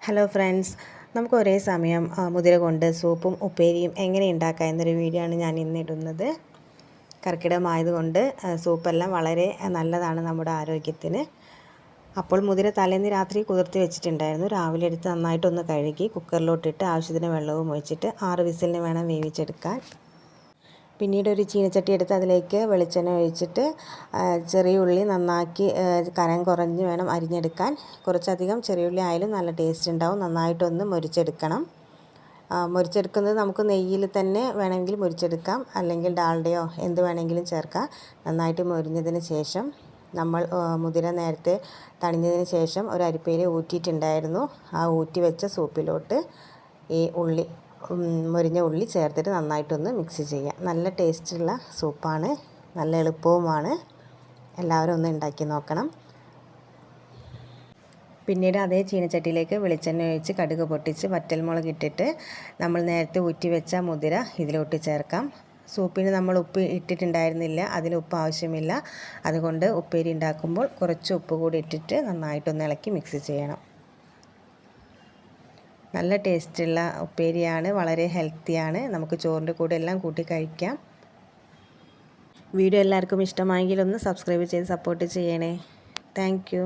Hello friends, നമുക്ക് ഒരേ സമയം മുതിര കൊണ്ട് സൂപ്പും ഉപ്പേരിയും എങ്ങനെ ഉണ്ടാക്കാം എന്നൊരു വീഡിയോ ആണ് ഞാൻ ഇന്നിടുന്നത്. കർക്കിടകമായതുകൊണ്ട് സൂപ്പെല്ലാം വളരെ നല്ലതാണ് നമ്മുടെ ആരോഗ്യത്തിന്. അപ്പോൾ മുതിര തലേന്ന് രാത്രി കുതിർത്തി വെച്ചിട്ടുണ്ടായിരുന്നു. രാവിലെ എടുത്ത് നന്നായിട്ടൊന്ന് കഴുകി കുക്കറിലോട്ടിട്ട് ആവശ്യത്തിന് വെള്ളവും ഒഴിച്ചിട്ട് 6 വിസിലിന് വേണം വേവിച്ചെടുക്കാൻ. പിന്നീട് ഒരു ചീനച്ചട്ടി എടുത്ത് അതിലേക്ക് വെളിച്ചെണ്ണ ഒഴിച്ചിട്ട് ചെറിയ ഉള്ളി നന്നാക്കി കനം കുറഞ്ഞ് വേണം അരിഞ്ഞെടുക്കാൻ. കുറച്ചധികം ചെറിയ ഉള്ളി ആയാലും നല്ല ടേസ്റ്റ് ഉണ്ടാവും. നന്നായിട്ടൊന്ന് മുരിച്ചെടുക്കണം. മുരിച്ചെടുക്കുന്നത് നമുക്ക് നെയ്യിൽ തന്നെ വേണമെങ്കിൽ മുരിച്ചെടുക്കാം, അല്ലെങ്കിൽ ഡാൽഡയോ എന്ത് വേണമെങ്കിലും ചേർക്കാം. നന്നായിട്ട് മുരിഞ്ഞതിന് ശേഷം നമ്മൾ മുതിര നേരത്തെ തണിഞ്ഞതിന് ശേഷം ഒരു അരിപ്പയിൽ ഊറ്റിയിട്ടുണ്ടായിരുന്നു. ആ ഊറ്റി വെച്ച സൂപ്പിലോട്ട് ഈ മുരിഞ്ഞ ഉള്ളി ചേർത്തിട്ട് നന്നായിട്ടൊന്ന് മിക്സ് ചെയ്യാം. നല്ല ടേസ്റ്റുള്ള സൂപ്പാണ്, നല്ല എളുപ്പവുമാണ്. എല്ലാവരും ഒന്ന് ഉണ്ടാക്കി നോക്കണം. പിന്നീട് അതേ ചീനച്ചട്ടിയിലേക്ക് വെളിച്ചെണ്ണ ഒഴിച്ച് കടുക് പൊട്ടിച്ച് വറ്റൽമുളക് ഇട്ടിട്ട് നമ്മൾ നേരത്തെ ഊറ്റി വെച്ച മുതിര ഇതിലോട്ട് ചേർക്കാം. സൂപ്പിന് നമ്മൾ ഉപ്പ് ഇട്ടിട്ടുണ്ടായിരുന്നില്ല, അതിൽ ഉപ്പ് ആവശ്യമില്ല. അതുകൊണ്ട് ഉപ്പേരി ഉണ്ടാക്കുമ്പോൾ കുറച്ച് ഉപ്പ് കൂടി ഇട്ടിട്ട് നന്നായിട്ടൊന്ന് ഇളക്കി മിക്സ് ചെയ്യണം. നല്ല ടേസ്റ്റുള്ള ഉപ്പേരിയാണ്, വളരെ ഹെൽത്തിയാണ്. നമുക്ക് ചോറിൻ്റെ കൂടെ എല്ലാം കൂട്ടി കഴിക്കാം. വീഡിയോ എല്ലാവർക്കും ഇഷ്ടമായെങ്കിൽ ഒന്ന് സബ്സ്ക്രൈബ് ചെയ്ത് സപ്പോർട്ട് ചെയ്യണേ. താങ്ക്